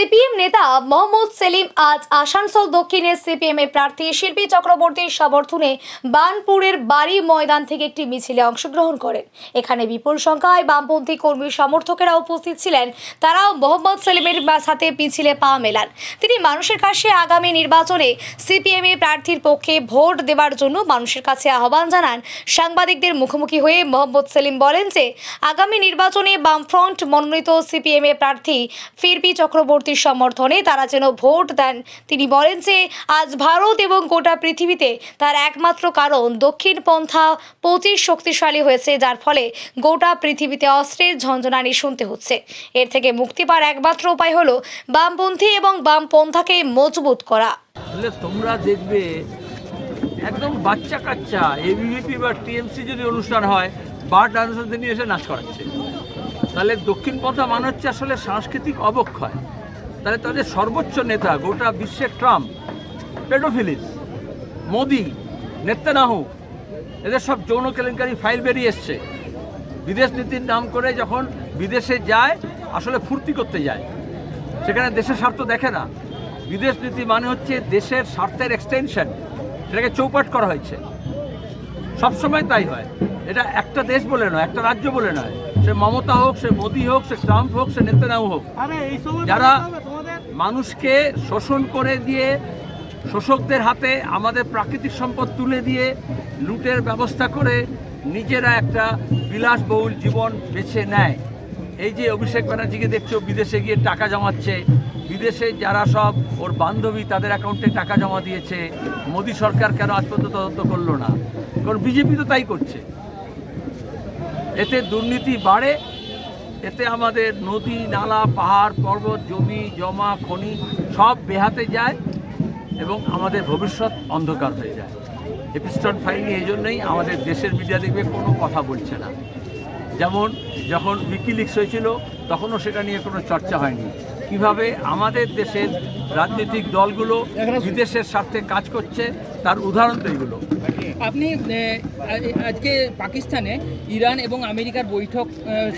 CPM নেতা মোহাম্মদ সেলিম আজ আসানসোল দক্ষিণের সিপিএম এর প্রার্থী শিল্পী চক্রবর্তীর সমর্থনে বার্নপুরের বাড়ি ময়দান থেকে একটি মিছিলে অংশগ্রহণ করেন। এখানে বিপুল সংখ্যায় বামপন্থী কর্মী সমর্থকেরা উপস্থিত ছিলেন। তারাও মোহাম্মদ সেলিমের সাথে মিছিলে পা মেলান। তিনি মানুষের কাছে আগামী নির্বাচনে সিপিএম এর প্রার্থীর পক্ষে ভোট দেওয়ার জন্য মানুষের কাছে আহ্বান জানান। সাংবাদিকদের মুখোমুখি হয়ে মোহাম্মদ সেলিম বলেন যে আগামী নির্বাচনে বামফ্রন্ট মনোনীত সিপিএম এর প্রার্থী শিল্পী চক্রবর্তীর সমর্থনে তারা যেন ভোট দেন। তিনি বলেন যে আজ ভারত এবং গোটা পৃথিবীতে তার একমাত্র কারণ দক্ষিণপন্থা 25 শক্তিশালী হয়েছে, যার ফলে গোটা পৃথিবীতে অস্ত্রের ঝঞ্ঝনানি শুনতে হচ্ছে। এর থেকে মুক্তি পাওয়ার একমাত্র উপায় হলো বামপন্থী এবং বামপন্থাকে মজবুত করা। তোমরা দেখবে একদম বাচ্চা কাচ্চা এবিভিপি বা টিএমসি যদি অনুষ্ঠান হয়, বার ডান্সার নিয়ে এসে নাচ করাচ্ছে। তাহলে দক্ষিণপন্থা মানে হচ্ছে আসলে সাংস্কৃতিক অবক্ষয়। তাহলে তাদের সর্বোচ্চ নেতা গোটা বিশ্বের ট্রাম্প, পেডোফিলিস, মোদি, নেতানিয়াহু, এদের সব যৌন কেলেঙ্কারি ফাইল বেরিয়ে এসছে। বিদেশ নীতির নাম করে যখন বিদেশে যায় আসলে ফুর্তি করতে যায়, সেখানে দেশের স্বার্থ দেখে না। বিদেশ নীতি মানে হচ্ছে দেশের স্বার্থের এক্সটেনশন, সেটাকে চৌপাট করা হয়েছে। সবসময় তাই হয়। এটা একটা দেশ বলে নয়, একটা রাজ্য বলে নয়। সে মমতা হোক, সে মোদি হোক, সে ট্রাম্প হোক, সে নেতানিয়াহু হোক, যারা মানুষকে শোষণ করে দিয়ে শোষকদের হাতে আমাদের প্রাকৃতিক সম্পদ তুলে দিয়ে লুটের ব্যবস্থা করে নিজেরা একটা বিলাসবহুল জীবন বেছে নেয়। এই যে অভিষেক ব্যানার্জিকে দেখছো বিদেশে গিয়ে টাকা জমাচ্ছে, বিদেশে যারা সব ওর বান্ধবী তাদের অ্যাকাউন্টে টাকা জমা দিয়েছে, মোদি সরকার কেন আজ পর্যন্ত তদন্ত করলো না? কারণ বিজেপি তো তাই করছে। এতে দুর্নীতি বাড়ে, এতে আমাদের নদী, নালা, পাহাড়, পর্বত, জমি জমা, খনি সব বেহাতে যায় এবং আমাদের ভবিষ্যৎ অন্ধকার হয়ে যায়। এপিস্টন ফাইল এই জন্যই আমাদের দেশের মিডিয়া দেখবে কোনো কথা বলছে না। যেমন যখন উইকিলিক্স হয়েছিল তখনও সেটা নিয়ে কোনো চর্চা হয়নি। কিভাবে আমাদের দেশের রাজনৈতিক দলগুলো বিদেশের স্বার্থে কাজ করছে তার উদাহরণ তো এগুলো। আপনি আজকে পাকিস্তানে ইরান এবং আমেরিকার বৈঠক,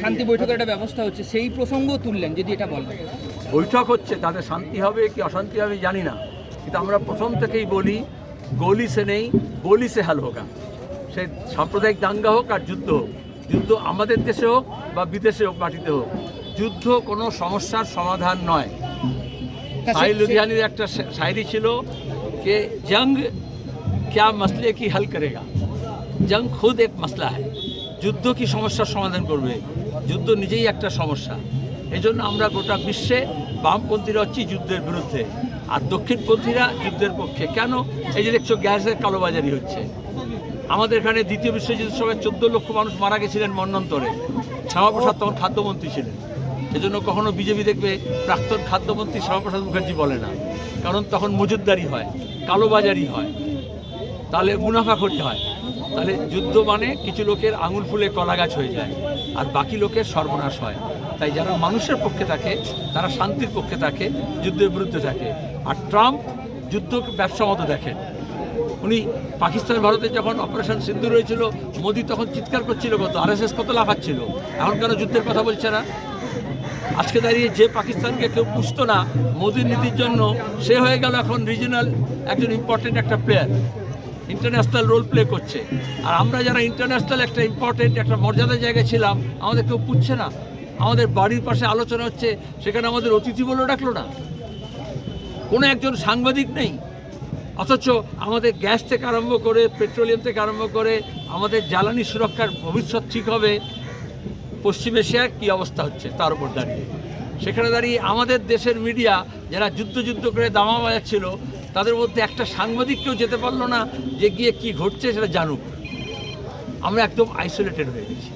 শান্তি বৈঠকের একটা ব্যবস্থা হচ্ছে, সেই প্রসঙ্গ তুললেন, যদি এটা বলেন। বৈঠক হচ্ছে, তাদের শান্তি হবে কি অশান্তি হবে জানি না, কিন্তু আমরা প্রথম থেকেই বলি গলি সে নেই বলি সে হাল হোক। সে সাম্প্রদায়িক দাঙ্গা হোক আর যুদ্ধ হোক, যুদ্ধ আমাদের দেশে হোক বা বিদেশে হোক, মাটিতে হোক, যুদ্ধ কোনো সমস্যার সমাধান নয়। সাহিল লুধিয়ানির একটা শায়রি ছিল যে জং क्या मसले की हल करेगा, जंग खुद एक मसला है। যুদ্ধ কি সমস্যার সমাধান করবে? যুদ্ধ নিজেই একটা সমস্যা। এই জন্য আমরা গোটা বিশ্বে বামপন্থীরা হচ্ছি যুদ্ধের বিরুদ্ধে, আর দক্ষিণপন্থীরা যুদ্ধের পক্ষে। কেন? এই যে দেখছো গ্যাসের কালোবাজারি হচ্ছে। আমাদের এখানে দ্বিতীয় বিশ্বযুদ্ধের সময় 14 লক্ষ মানুষ মারা গেছিলেন মন্বন্তরে। শ্যামাপ্রসাদ তখন খাদ্যমন্ত্রী ছিলেন। এজন্য কখনো বিজেপি দেখবে প্রাক্তন খাদ্যমন্ত্রী শ্যামাপ্রসাদ মুখার্জি বলে না, কারণ তখন মজুদদারি হয়, কালোবাজারি হয়, তাহলে মুনাফাখড়ি হয়। তাহলে যুদ্ধ মানে কিছু লোকের আঙুল ফুলে কলা গাছ হয়ে যায় আর বাকি লোকের সর্বনাশ হয়। তাই যারা মানুষের পক্ষে থাকে তারা শান্তির পক্ষে থাকে, যুদ্ধের বিরুদ্ধে থাকে। আর ট্রাম্প যুদ্ধকে ব্যবসা মতো দেখেন। উনি পাকিস্তান ভারতে যখন অপারেশন সিন্ধু রয়েছিল, মোদি তখন চিৎকার করছিল কত, আরএসএস কত লাফাচ্ছিল, এখন কেন যুদ্ধের কথা বলছে না? আজকে দাঁড়িয়ে যে পাকিস্তানকে কেউ পুষতো না মোদির নীতির জন্য, সে হয়ে গেল এখন রিজিনাল একজন ইম্পর্টেন্ট একটা প্লেয়ার, ইন্টারন্যাশনাল রোল প্লে করছে। আর আমরা যারা ইন্টারন্যাশনাল একটা ইম্পর্টেন্ট একটা মর্যাদার জায়গায় ছিলাম, আমাদের কেউ পুষছে না। আমাদের বাড়ির পাশে আলোচনা হচ্ছে, সেখানে আমাদের অতিথি বলেও ডাকলো না, কোনো একজন সাংবাদিক নেই। অথচ আমাদের গ্যাস থেকে আরম্ভ করে পেট্রোলিয়াম থেকে আরম্ভ করে আমাদের জ্বালানি সুরক্ষার ভবিষ্যৎ ঠিক হবে পশ্চিম এশিয়ার কী অবস্থা হচ্ছে তার উপর দাঁড়িয়ে। সেখানে দাঁড়িয়ে আমাদের দেশের মিডিয়া যারা যুদ্ধ করে দামা বাজাচ্ছিল, তাদের মধ্যে একটা সাংবাদিককেও যেতে পারলো না যে গিয়ে কী ঘটছে সেটা জানুক। আমরা একদম আইসোলেটেড হয়ে গেছি।